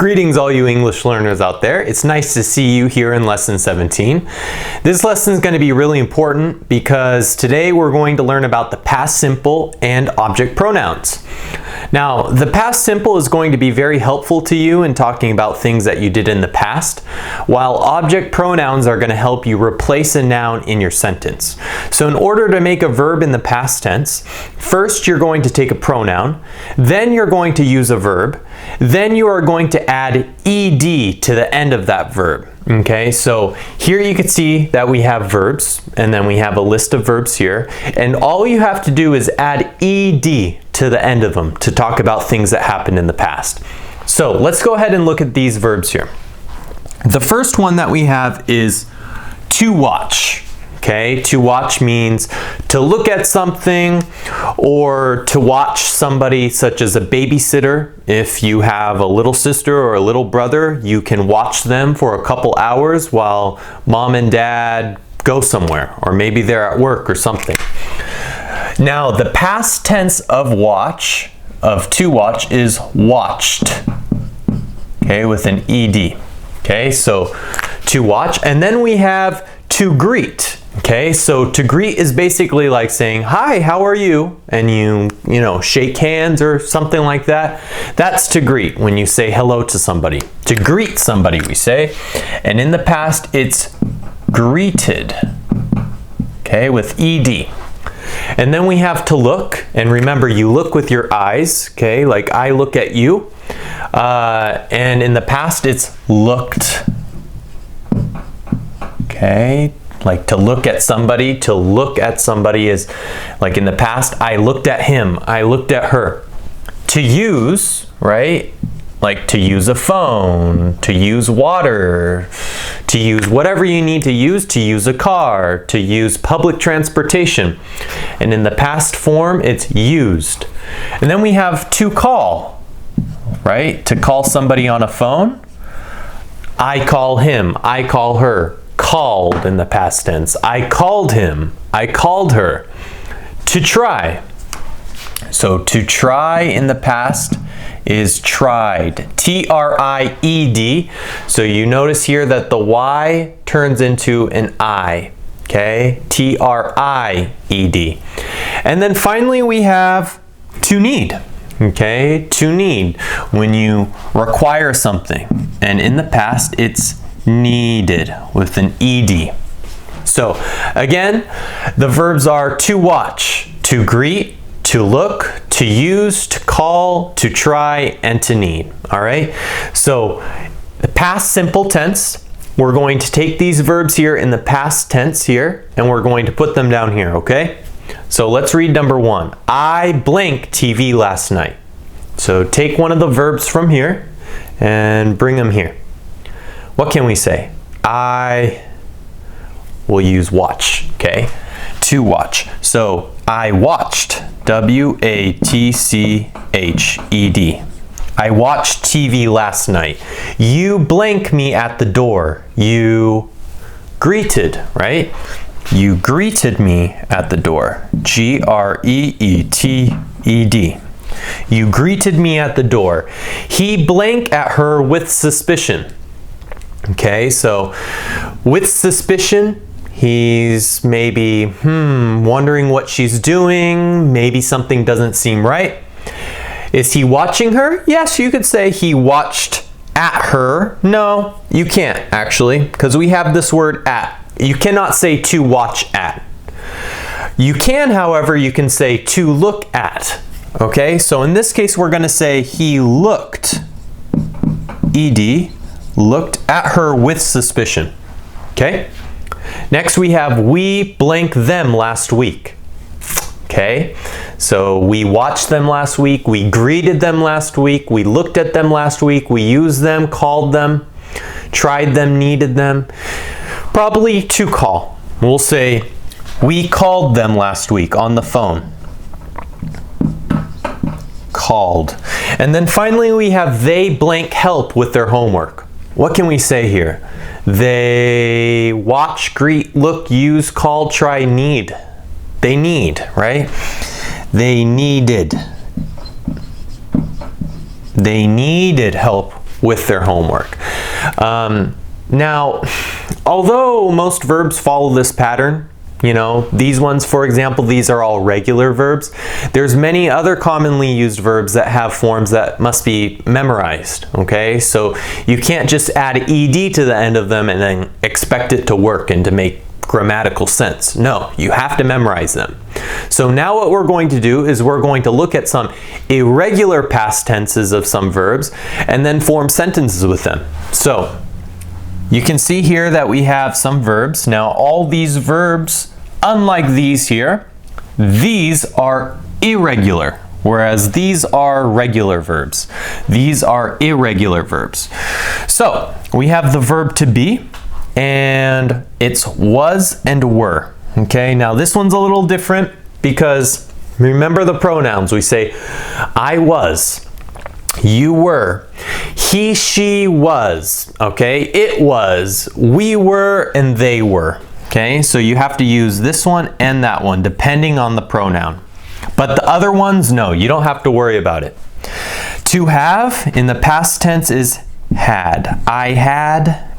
Greetings all you English learners out there. It's nice to see you here in lesson 17. This lesson is going to be really important because today we're going to learn about the past simple and object pronouns. Now, the past simple is going to be very helpful to you in talking about things that you did in the past, while object pronouns are going to help you replace a noun in your sentence. So in order to make a verb in the past tense, first you're going to take a pronoun, then you're going to use a verb, then you are going to add ed to the end of that verb. Okay, so here you can see that we have verbs, and then we have a list of verbs here, and all you have to do is add ed to the end of them to talk about things that happened in the past. So let's go ahead and look at these verbs here. The first one that we have is to watch. Okay, to watch means to look at something or to watch somebody, such as a babysitter. If you have a little sister or a little brother, you can watch them for a couple hours while mom and dad go somewhere, or maybe they're at work or something. Now, the past tense of watch, of to watch, is watched. Okay, with an ed. Okay, so to watch, and then we have to greet. Okay, so to greet is basically like saying, hi, how are you? And you know, shake hands or something like that. That's to greet, when you say hello to somebody. To greet somebody, we say. And in the past, it's greeted. Okay, with ed. And then we have to look. And remember, you look with your eyes. Okay, like I look at you. And in the past, it's looked. Okay, like to look at somebody. To look at somebody is like in the past, I looked at him, I looked at her. To use, right? Like to use a phone, to use water, to use whatever you need to use a car, to use public transportation. And in the past form, it's used. And then we have to call, right? To call somebody on a phone. I call him, I call her. Called in the past tense. I called him, I called her. To try. So to try in the past is tried. T-R-I-E-D. So you notice here that the Y turns into an I. Okay? T-R-I-E-D. And then finally we have to need. Okay? To need. When you require something. And in the past it's needed with an ed. So again, the verbs are to watch, to greet, to look, to use, to call, to try, and to need. All right, so the past simple tense, we're going to take these verbs here in the past tense here, and we're going to put them down here. Okay, so let's read number one. I blank TV last night. So take one of the verbs from here and bring them here. What can we say? I will use watch, okay? To watch. So I watched, W-A-T-C-H-E-D. I watched TV last night. You blank me at the door. You greeted, right? You greeted me at the door. G-R-E-E-T-E-D. You greeted me at the door. He blank at her with suspicion. Okay, so with suspicion, he's maybe wondering what she's doing. Maybe something doesn't seem right. Is he watching her? Yes, you could say he watched at her. No, you can't actually, because we have this word at. You cannot say to watch at. You can, however, you can say to look at. Okay, so in this case, we're going to say he looked, ed, looked at her with suspicion. Okay? Next we have we blank them last week. Okay? So we watched them last week, we greeted them last week, we looked at them last week, we used them, called them, tried them, needed them. Probably to call. We'll say we called them last week on the phone. Called. And then finally we have they blank help with their homework. What can we say here? They watch, greet, look, use, call, try, need. They need, right? They needed. They needed help with their homework. Now, although most verbs follow this pattern, you know, these ones, for example, these are all regular verbs. There's many other commonly used verbs that have forms that must be memorized, okay? So you can't just add ed to the end of them and then expect it to work and to make grammatical sense. No, you have to memorize them. So now what we're going to do is we're going to look at some irregular past tenses of some verbs and then form sentences with them. So you can see here that we have some verbs. Now all these verbs, unlike these here, these are irregular, whereas these are regular verbs. These are irregular verbs. So we have the verb to be, and it's was and were. Okay, now this one's a little different because remember the pronouns. We say I was, you were, he, she was, okay, it was, we were, and they were. Okay, so you have to use this one and that one depending on the pronoun. But the other ones, no, you don't have to worry about it. To have in the past tense is had. I had.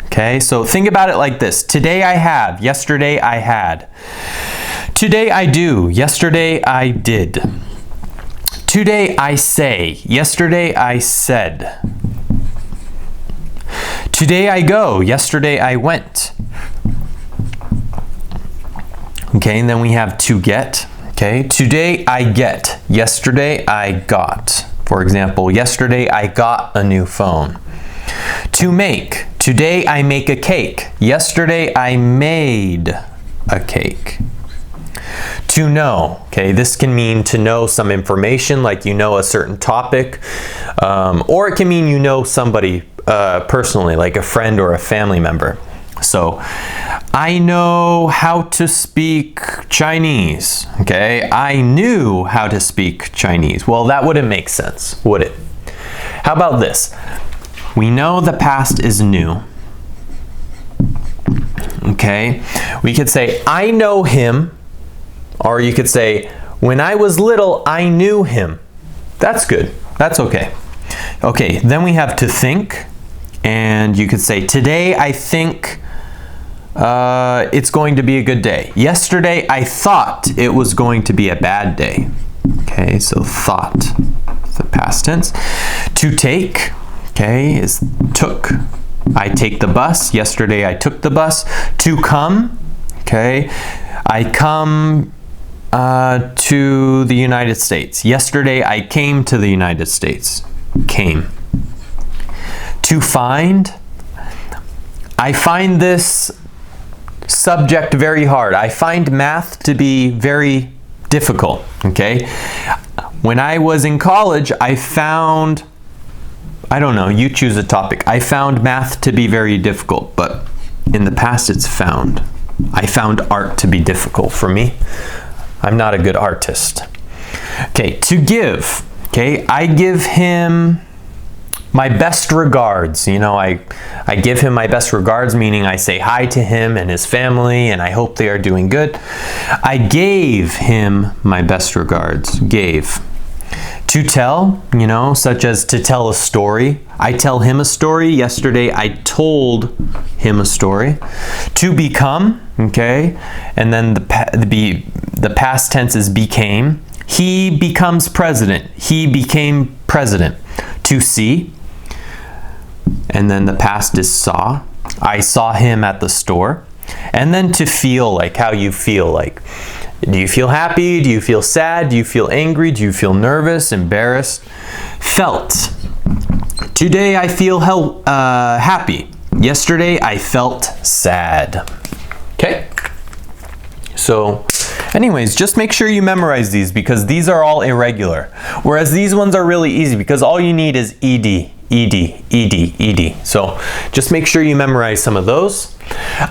Okay, so think about it like this. Today I have, yesterday I had. Today I do, yesterday I did. Today I say, yesterday I said. Today I go, yesterday I went. Okay, and then we have to get. Okay, today I get, yesterday I got. For example, yesterday I got a new phone. To make, today I make a cake, yesterday I made a cake. To know, okay, this can mean to know some information, like you know a certain topic, or it can mean you know somebody personally, like a friend or a family member. So, I know how to speak Chinese, okay? I knew how to speak Chinese. Well, that wouldn't make sense, would it? How about this? We know the past is new. Okay? We could say, I know him. Or you could say, when I was little, I knew him. That's good. That's okay. Okay, then we have to think. And you could say, today I think it's going to be a good day. Yesterday I thought it was going to be a bad day. Okay, so thought, the past tense. To take, okay, is took. I take the bus. Yesterday I took the bus. To come, okay, I come to the United States. Yesterday I came to the United States. Came. To find, I find this subject very hard. I find math to be very difficult, okay? When I was in college, I found, I don't know, you choose a topic. I found math to be very difficult, but in the past it's found. I found art to be difficult for me. I'm not a good artist. Okay, to give, okay? I give him my best regards. You know, I give him my best regards, meaning I say hi to him and his family, and I hope they are doing good. I gave him my best regards. Gave. To tell, you know, such as to tell a story. I tell him a story. Yesterday I told him a story. To become, okay, and then the past tense is became. He becomes president. He became president. To see, and then the past is saw. I saw him at the store. And then to feel, like how you feel, like do you feel happy? Do you feel sad? Do you feel angry? Do you feel nervous, embarrassed? Felt. Today I feel happy. Yesterday I felt sad. Okay? So anyways, just make sure you memorize these because these are all irregular. Whereas these ones are really easy because all you need is ed. ED, ED, ED. So just make sure you memorize some of those.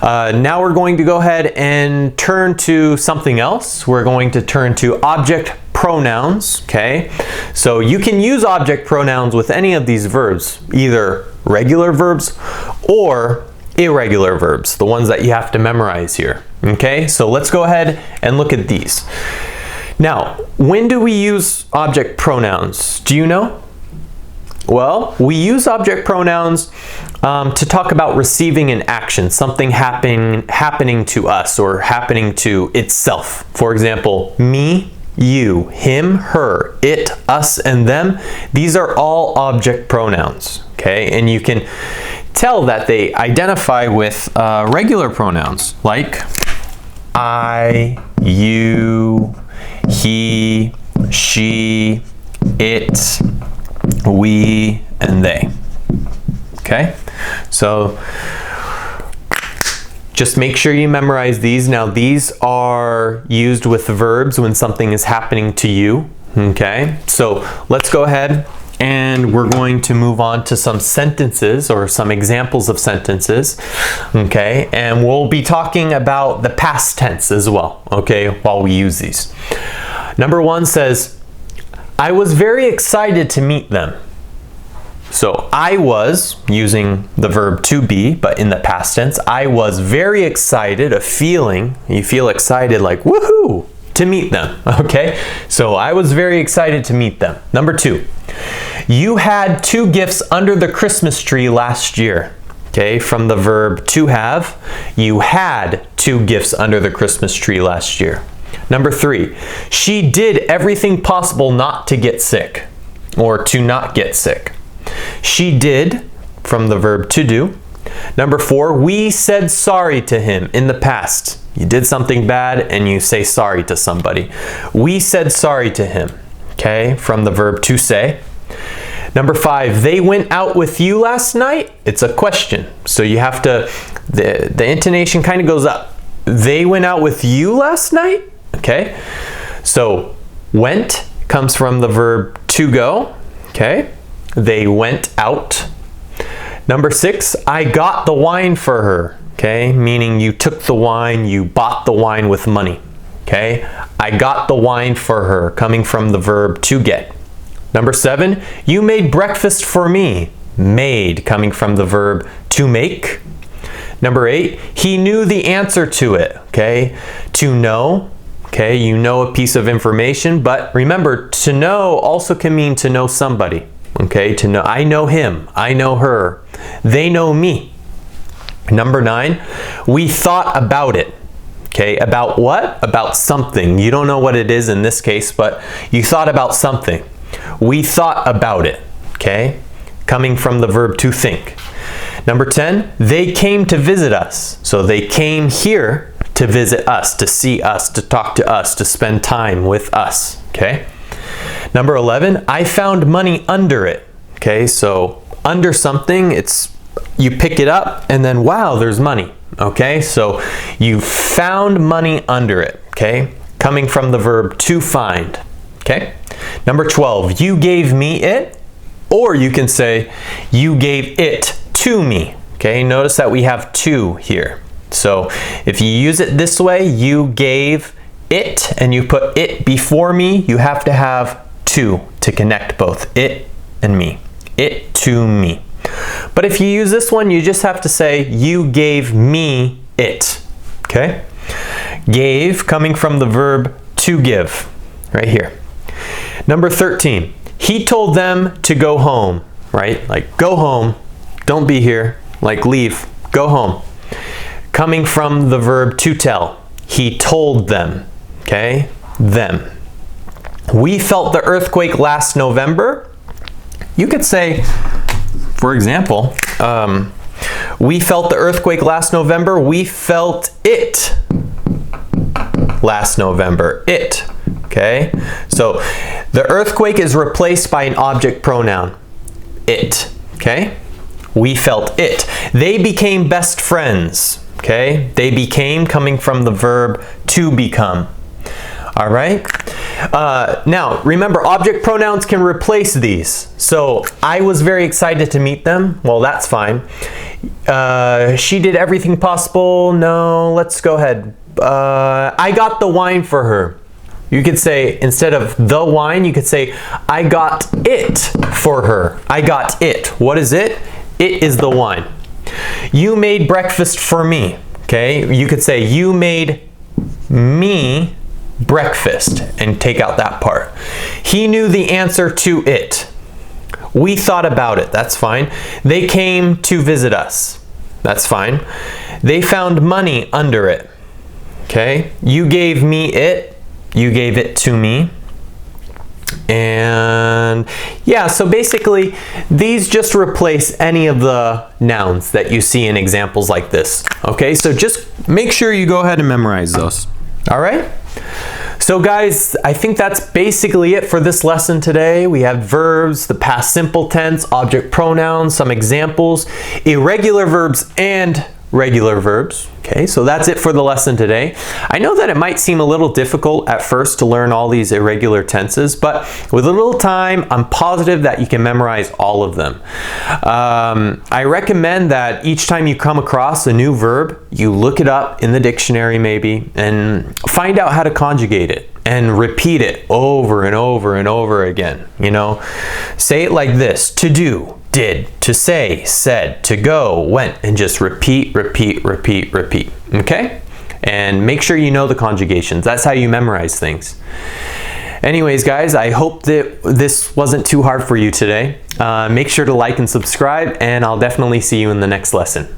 Now we're going to go ahead and turn to something else. We're going to turn to object pronouns, okay? So you can use object pronouns with any of these verbs, either regular verbs or irregular verbs, the ones that you have to memorize here, okay? So let's go ahead and look at these. Now, when do we use object pronouns? Do you know? Well, we use object pronouns to talk about receiving an action, something happening to us or happening to itself. For example, me, you, him, her, it, us, and them. These are all object pronouns, okay? And you can tell that they identify with regular pronouns like I, you, he, she, it, we, and they. Okay, so just make sure you memorize these. Now these are used with verbs when something is happening to you. Okay, so let's go ahead and we're going to move on to some sentences or some examples of sentences. Okay, and we'll be talking about the past tense as well, okay, while we use these. Number one says, I was very excited to meet them. So I was, using the verb to be, but in the past tense, I was very excited, a feeling, you feel excited like woohoo, to meet them, okay? So I was very excited to meet them. Number two, you had 2 gifts under the Christmas tree last year. Okay, from the verb to have, you had 2 gifts under the Christmas tree last year. Number 3, she did everything possible not to get sick, or to not get sick. She did, from the verb to do. Number 4, we said sorry to him in the past. You did something bad and you say sorry to somebody. We said sorry to him, okay, from the verb to say. Number 5, they went out with you last night. It's a question, so you have to, the intonation kind of goes up. They went out with you last night, okay? So went comes from the verb to go, okay? They went out. Number 6, I got the wine for her, okay? Meaning you took the wine, you bought the wine with money, okay? I got the wine for her, coming from the verb to get. Number 7, you made breakfast for me. Made, coming from the verb to make. Number 8, he knew the answer to it, okay? To know, okay? You know a piece of information, but remember, to know also can mean to know somebody. Okay, to know, I know him, I know her, they know me. Number 9, we thought about it. Okay, about what? About something. You don't know what it is in this case, but you thought about something. We thought about it. Okay, coming from the verb to think. Number 10, they came to visit us. So they came here to visit us, to see us, to talk to us, to spend time with us. Okay. Number 11, I found money under it. Okay, so under something, it's you pick it up and then wow, there's money. Okay, so you found money under it. Okay, coming from the verb to find. Okay, number 12, you gave me it, or you can say you gave it to me. Okay, notice that we have to here. So if you use it this way, you gave it and you put it before me, you have to have to connect both it and me. It to me. But if you use this one, you just have to say you gave me it. Okay? Gave coming from the verb to give, right here. Number 13, he told them to go home, right? Like go home, don't be here, like leave, go home. Coming from the verb to tell, he told them, okay? Them. We felt the earthquake last November. You could say, for example, we felt the earthquake last November. We felt it last November. It, okay? So the earthquake is replaced by an object pronoun. It, okay? We felt it. They became best friends, okay? They became coming from the verb to become. All right. Now, remember, object pronouns can replace these. So, I was very excited to meet them. Well, that's fine. She did everything possible. No, let's go ahead. I got the wine for her. You could say, instead of the wine, you could say, I got it for her. I got it. What is it? It is the wine. You made breakfast for me. Okay. You could say, you made me breakfast and take out that part. He knew the answer to it. We thought about it. That's fine. They came to visit us. That's fine. They found money under it. Okay? You gave me it. You gave it to me. And yeah, so basically these just replace any of the nouns that you see in examples like this. Okay, so just make sure you go ahead and memorize those. All right? So guys, I think that's basically it for this lesson today. We have verbs, the past simple tense, object pronouns, some examples, irregular verbs and regular verbs. Okay, so that's it for the lesson today. I know that it might seem a little difficult at first to learn all these irregular tenses, but with a little time, I'm positive that you can memorize all of them. I recommend that each time you come across a new verb, you look it up in the dictionary maybe and find out how to conjugate it and repeat it over and over and over again. You know, say it like this: to do, did, to say, said, to go, went, and just repeat, repeat, repeat, repeat. Okay? And make sure you know the conjugations. That's how you memorize things. Anyways, guys, I hope that this wasn't too hard for you today. Make sure to like and subscribe, and I'll definitely see you in the next lesson.